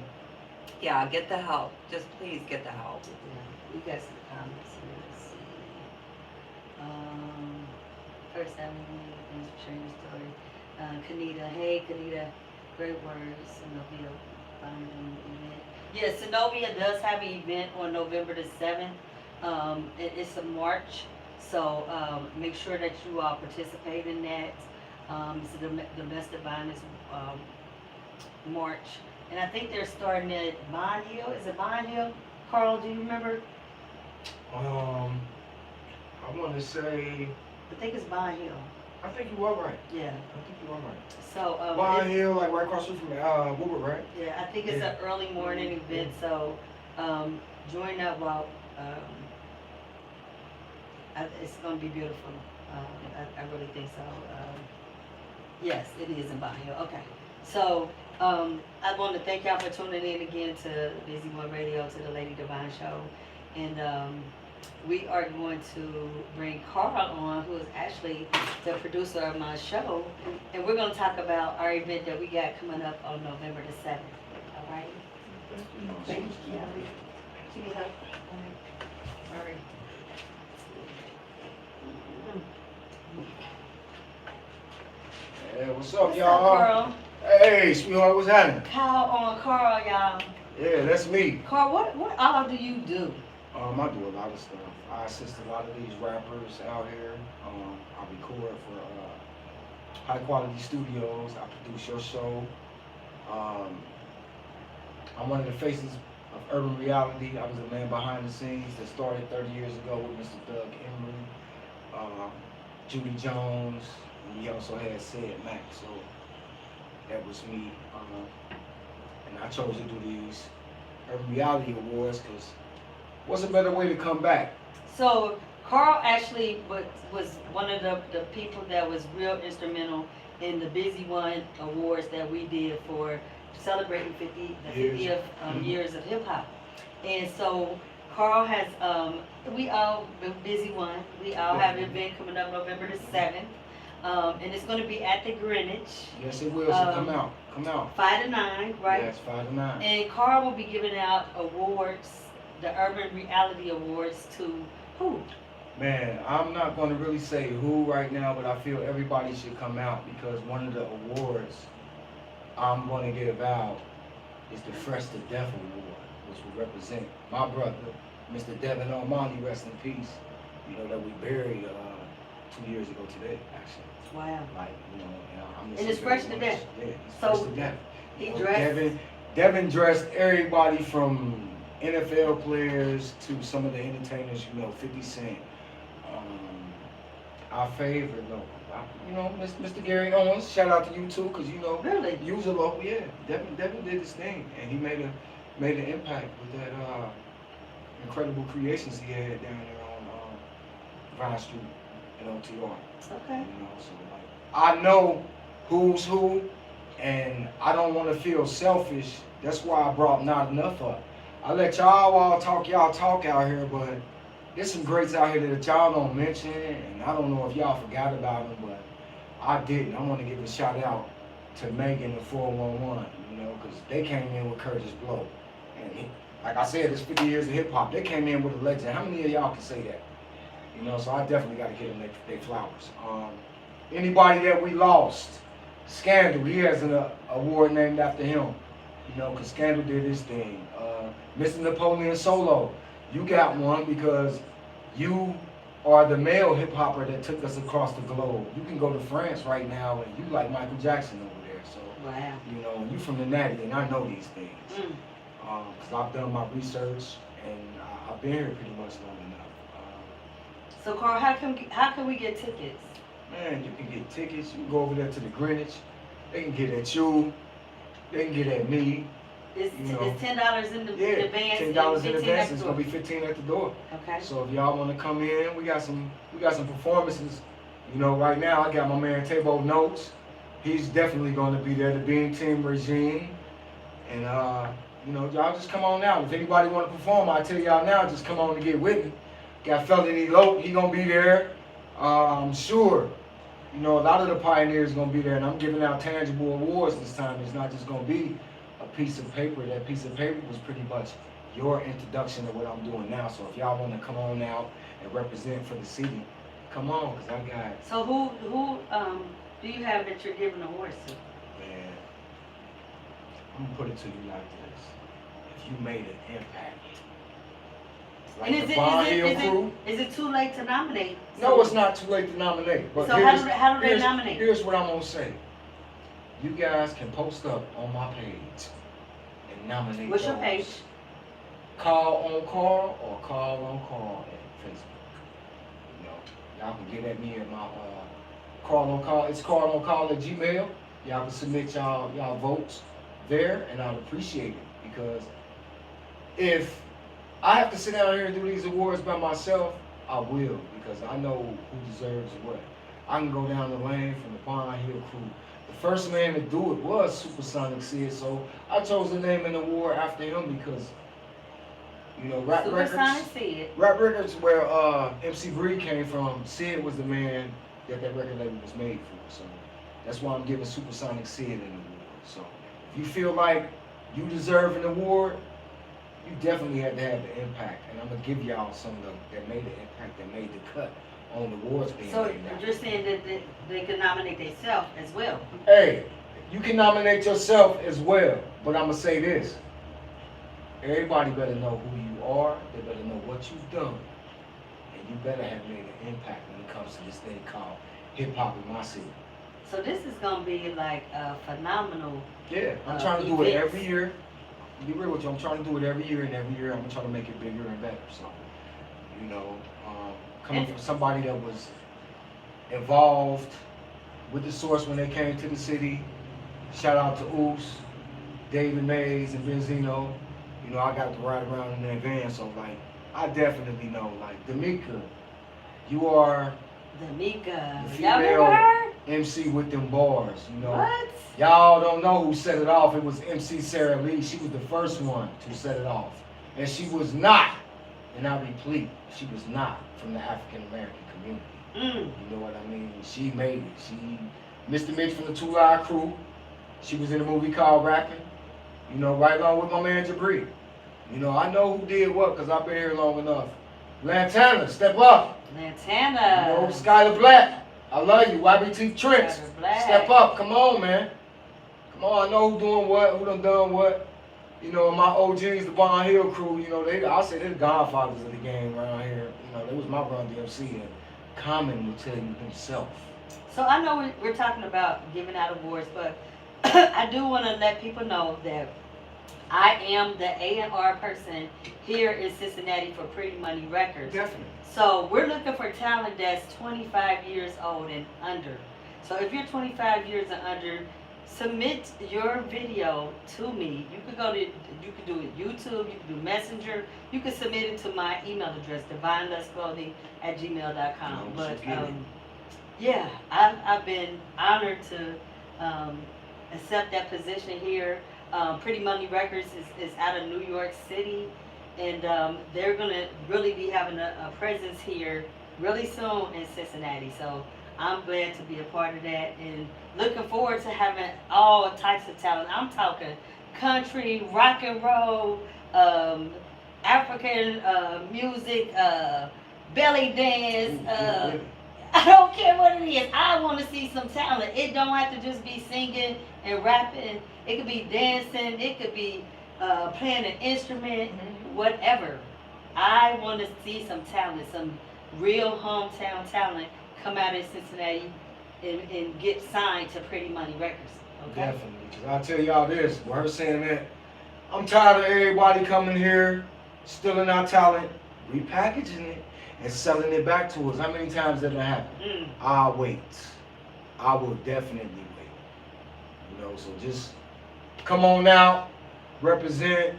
yeah, get the help. Just please get the help. Yeah, we got some comments here. Let's see. First time thanks for sharing your story. Kanita, hey Kanita, great words. Synovia finding event. Yeah, Synovia does have an event on November the 7th. It's a march, so make sure that you all participate in that. It's a domestic violence march. And I think they're starting at Bond Hill. Is it Bond Hill? Carl, do you remember? I want to say, I think it's Bond Hill. I think you are right. Yeah. I think you are right. So, Bond Hill, like right across the street from Woodward, right? yeah, I think it's an early morning event, so, join that while, it's gonna be beautiful. I really think so. Yes, it is in Bond Hill. Okay. So, I want to thank y'all for tuning in again to Busy One Radio, to the Lady Divine Show. And we are going to bring Carl on, who is actually the producer of my show. And we're going to talk about our event that we got coming up on November the 7th. All right? Thank you. Give me a hug. All right. Yeah, what's up, What's y'all? up, Carl? Hey, sweetheart, what's happening? Kyle on Carl, y'all. Yeah, that's me. Carl, what all do you do? I do a lot of stuff. I assist a lot of these rappers out here. I record for high quality studios. I produce your show. I'm one of the faces of urban reality. I was the man behind the scenes that started 30 years ago with Mr. Doug Emery, Judy Jones, and we also had Sid Mack. So that was me. And I chose to do these urban reality awards because what's a better way to come back? So Carl actually was one of the people that was real instrumental in the Busy One Awards that we did for celebrating the 50th years of hip hop. And so Carl has, we all, Busy One, we all have an event coming up November the 7th. And it's going to be at the Greenwich. Yes, it will. So come out. Come out. 5 to 9, right? Yes, 5 to 9. And Carl will be giving out awards, the Urban Reality Awards, to who? Man, I'm not going to really say who right now, but I feel everybody should come out because one of the awards I'm going to give out is the Fresh to Death Award, which will represent my brother, Mr. Devin Armani, rest in peace. You know, that we buried 2 years ago today, actually. Wow. Like, you know, I'm And it's fresh to death. Yeah, it's So, fresh to death. He You know, dressed. Devin dressed everybody from NFL players to some of the entertainers, you know, 50 Cent. Our favorite, you know, Mr. Gary Owens, shout out to you too, because you know, Really? you was a local, yeah. Devin did his thing, and he made an impact with that incredible creations he had down there on Vine Street at OTR. Okay. You know, so like I know who's who, and I don't want to feel selfish. That's why I brought Not Enough up. I let y'all talk out here, but there's some greats out here that y'all don't mention, and I don't know if y'all forgot about them, but I didn't. I want to give a shout out to Megan and 411, you know, because they came in with Curtis Blow. And like I said, it's 50 years of hip hop. They came in with a legend. How many of y'all can say that? You know, so I definitely got to give them their flowers. Anybody that we lost, Scandal, he has an award named after him. You know, because Scandal did his thing. Mr. Napoleon Solo, you got one because you are the male hip hopper that took us across the globe. You can go to France right now and you like Michael Jackson over there. So, Wow. you know, you from the Natty and I know these things. Because I've done my research and I've been here pretty much long enough. So Carl, how can we get tickets? Man, you can get tickets. You can go over there to the Greenwich. They can get at you. They can get at me. It's You know. it's $10 in the Yeah, advance. $10 in and 15 advance. at It's the gonna door. be 15 at the door. Okay. So if y'all want to come in, we got some performances. You know, right now I got my man Tabo Notes. He's definitely going to be there. The Beam Team Regime, and you know, y'all just come on out. If anybody want to perform, I tell y'all now, just come on and get with me. Got Felony Lope, he gonna be there. I'm sure. You know, a lot of the pioneers gonna be there, and I'm giving out tangible awards this time. It's not just gonna be a piece of paper. That piece of paper was pretty much your introduction to what I'm doing now. So if y'all want to come on out and represent for the city, come on, because I got, So who do you have that you're giving awards to? man, I'm going to put it to you like this. If you made an impact, like And the Bond Hill crew. is it too late to nominate? No, it's not too late to nominate. But So how do they nominate? Here's what I'm going to say. You guys can post up on my page and nominate What's your those. page? Call on Carl or Call on Carl at Facebook. You know, y'all can get at me at my Call on Carl. It's Call on Carl at Gmail. Y'all can submit y'all votes there, and I'd appreciate it because if I have to sit down here and do these awards by myself, I will because I know who deserves what. I can go down the lane from the Bond Hill crew. The first man to do it was Supersonic Sid, so I chose to name an award after him because, you know, Rap Supersonic Records. Sid. Rap Records, where MC Bree came from, Sid was the man that record label was made for. So that's why I'm giving Supersonic Sid an award. So if you feel like you deserve an award, you definitely have to have the impact. And I'm going to give y'all some of them that made the impact, that made the cut on the awards being So named out. you're saying that they can nominate themselves as well? Hey, you can nominate yourself as well, but I'm gonna say this. Everybody better know who you are, they better know what you've done, and you better have made an impact when it comes to this thing called hip hop in my city. So this is gonna be like a phenomenal. Yeah, I'm trying to do it events. every year. To be real with you, I'm trying to do it every year, and every year I'm gonna try to make it bigger and better. So, you know, coming from somebody that was involved with the Source when they came to the city. Shout out to Oos, David Mays, and Benzino. You know, I got to ride around in their van, so like, I definitely know. Like, D'Amica, you are D'Amica. the Y'all remember female her? MC with them bars, you know. What? Y'all don't know who set it off. It was MC Sarah Lee. She was the first one to set it off. And she was not, and I repeat, she was not from the African American community. You know what I mean? She made it. She, Mr. Mitch from the Two Eye Crew. She was in a movie called Rapping. You know, right along with my man Jabri. You know, I know who did what because I've been here long enough. Lantana, step up. Lantana. You know, Skylar Black. I love you. YBT Trent. Skylar Black. Step up. Come on, man. Come on. I know who doing what, who done what. You know, my OGs, the Bond Hill crew, you know, I'll say they're the godfathers of the game around here. You know, they was my Run DMC, and Common will tell you himself. So I know we're talking about giving out awards, but I do want to let people know that I am the A&R person here in Cincinnati for Pretty Money Records. Definitely. So we're looking for talent that's 25 years old and under. So if you're 25 years and under, submit your video to me. You could go to, you could do it YouTube, you could do Messenger, you could submit it to my email address, divineluxclothing@gmail.com. But yeah, I've been honored to accept that position here. Pretty Money Records is out of New York City, and they're gonna really be having a presence here really soon in Cincinnati. So I'm glad to be a part of that, and looking forward to having all types of talent. I'm talking country, rock and roll, African music, belly dance. I don't care what it is. I want to see some talent. It don't have to just be singing and rapping. It could be dancing. It could be playing an instrument, whatever. I want to see some talent, some real hometown talent come out of Cincinnati and get signed to Pretty Money Records. Okay? Definitely. Because I'll tell y'all this, with her saying that, I'm tired of everybody coming here, stealing our talent, repackaging it, and selling it back to us. How many times did that happen? I'll wait. I will definitely wait. You know, so just come on out, represent,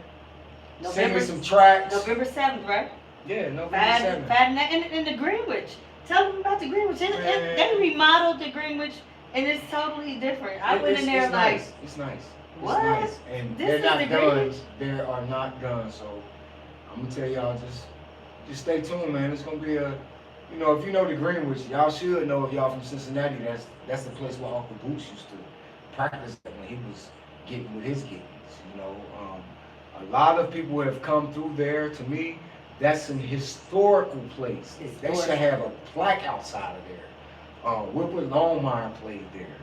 send me some tracks. November 7th, right? Yeah, November 7th. In the Greenwich. Tell them about the Greenwich. They remodeled the Greenwich, and it's totally different. I went in there like, nice. It's nice. What? It's nice. And This they're is not the done. Greenwich? They are not done. So I'm gonna tell y'all, just stay tuned, man. It's gonna be a, you know, if you know the Greenwich, y'all should know if y'all from Cincinnati. That's the place where Uncle Boots used to practice at when he was getting with his giggings. You know, a lot of people have come through there. To me, that's an historical place. They should have a plaque outside of there. Whipper Longmire played there.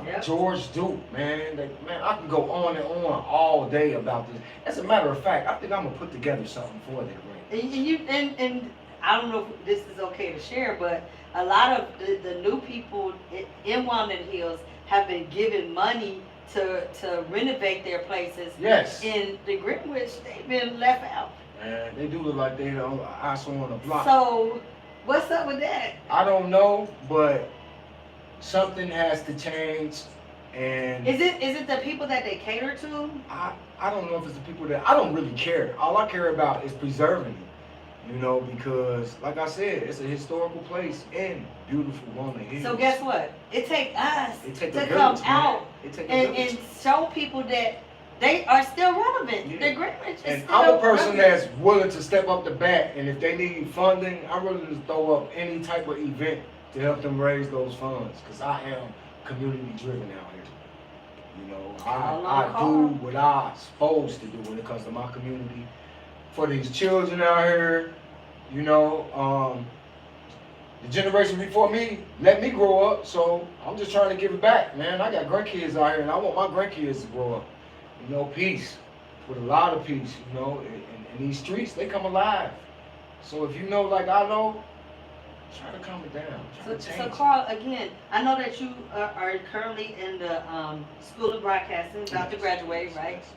Yep. George Duke, man. I can go on and on all day about this. As a matter of fact, I think I'm gonna put together something for that. And I don't know if this is okay to share, but a lot of the new people in Walnut Hills have been given money to renovate their places. Yes. In the Greenwich, they've been left out. Man, they do look like they're on the block. So, what's up with that? I don't know, but something has to change. And Is it the people that they cater to? I don't know if it's the people that, I don't really care. All I care about is preserving it, you know, because like I said, it's a historical place in beautiful Walnut Hills. So guess what? It takes us to come out and and show people that they are still relevant. Yeah. The Greenwich is And still I'm a person relevant. that's willing to step up the bat, and if they need funding, I'm willing to throw up any type of event to help them raise those funds, because I am community driven out here. You know, I do what I'm supposed to do when it comes to my community. For these children out here, you know, the generation before me let me grow up, so I'm just trying to give it back, man. I got grandkids out here, and I want my grandkids to grow up, you know, peace, with a lot of peace, you know, and these streets, they come alive. So if you know like I know, try to calm it down. So Carl, again, I know that you are currently in the School of Broadcasting, about to graduate, right? Yes.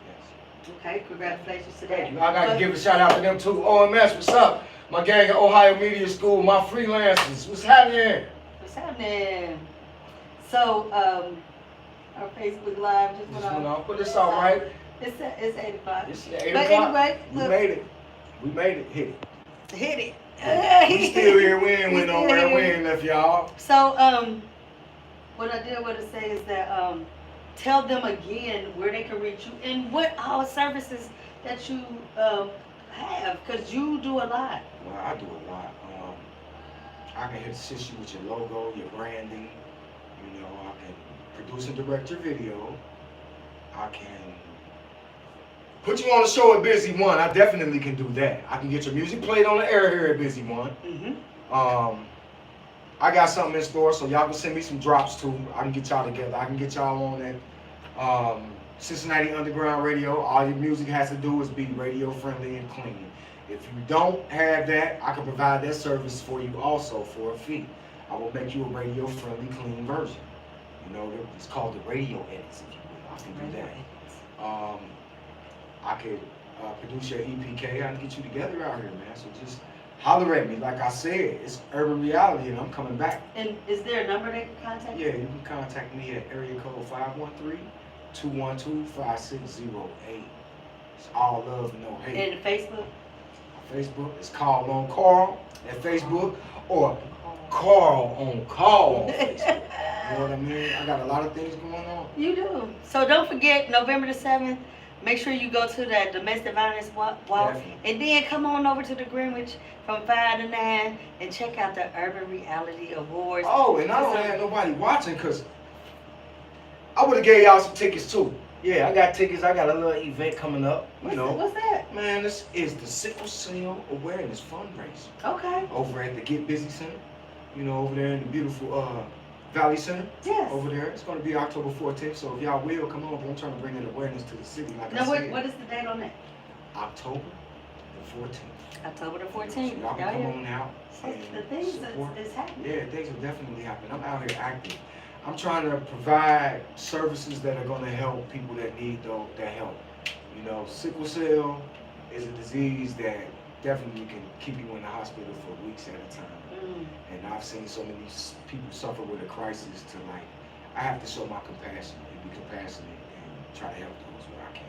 Okay, congratulations to Thank that. you. I got to give a shout out to them too. OMS, what's up? My gang at Ohio Media School, my freelancers, what's happening? What's happening? So, our Facebook Live just went on. But it's all right. It's 8 o'clock. It's 8 But o'clock. anyway, look. We made it. Hit it. Hit it. We still here. We ain't went nowhere. We ain't left y'all. So, what I did want to say is that tell them again where they can reach you and what all services that you have, because you do a lot. Well, I do a lot. I can assist you with your logo, your branding. You know, I can produce and direct your video. I can put you on a show at Busy One. I definitely can do that. I can get your music played on the air here at Busy One. I got something in store, so y'all can send me some drops too. I can get y'all together. I can get y'all on that Cincinnati Underground Radio. All your music has to do is be radio friendly and clean. If you don't have that, I can provide that service for you also for a fee. I will make you a radio friendly, clean version. You know, it's called the radio edits, if you will. I can do that. I could produce your EPK. I can get you together out here, man. So just holler at me. Like I said, it's urban reality, and I'm coming back. And is there a number they can contact? Yeah, you can contact me at area code 513-212-5608. It's all love, no hate. And Facebook? Facebook is Call on Carl at Facebook, or Carl on Call on Facebook. You know what I mean? I got a lot of things going on. You do. So don't forget, November the 7th, make sure you go to that domestic violence walk. Definitely. And then come on over to the Greenwich from 5 to 9 and check out the Urban Reality Awards. Oh, and I don't have nobody watching because I would have gave y'all some tickets too. Yeah, I got tickets. I got a little event coming up. What's that? Man, this is the Sickle Cell Awareness Fundraiser Okay. over at the Get Busy Center. You know, over there in the beautiful Valley Center. Yes. Over there. It's going to be October 14th. So if y'all will come over, I'm trying to bring in awareness to the city. Like Now, I said, what is the date on that? October the 14th. October the So 14th. y'all can come on out So the and things support. is happening. Yeah, things are definitely happening. I'm out here active. I'm trying to provide services that are going to help people that need that help. You know, sickle cell is a disease that definitely can keep you in the hospital for weeks at a time. And I've seen so many people suffer with a crisis to like, I have to show my compassion and be compassionate and try to help those where I can.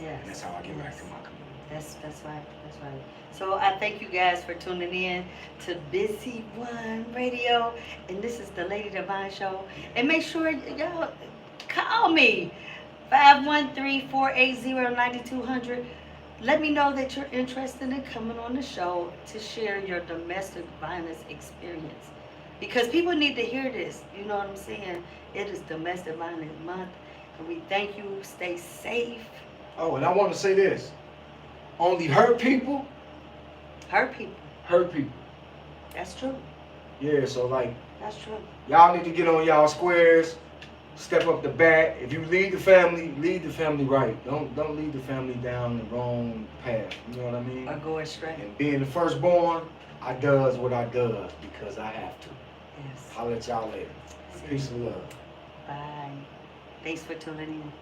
Yes. And that's how I get back to my community. That's right. That's right. So I thank you guys for tuning in to Busy One Radio, and this is the Lady DeVine Show. And make sure y'all call me 513-480-9200. Let me know that you're interested in coming on the show to share your domestic violence experience, because people need to hear this. You know what I'm saying? It is Domestic Violence Month, and we thank you. Stay safe. Oh, and I want to say this. Only hurt people. Hurt people. Hurt people. That's true. Yeah, so like, That's true. y'all need to get on y'all squares, step up the bat. If you lead the family right. Don't lead the family down the wrong path. You know what I mean? Or go astray. And being the firstborn, I does what I does because I have to. Yes. I'll let y'all later. Peace and love. Bye. Thanks for tuning in.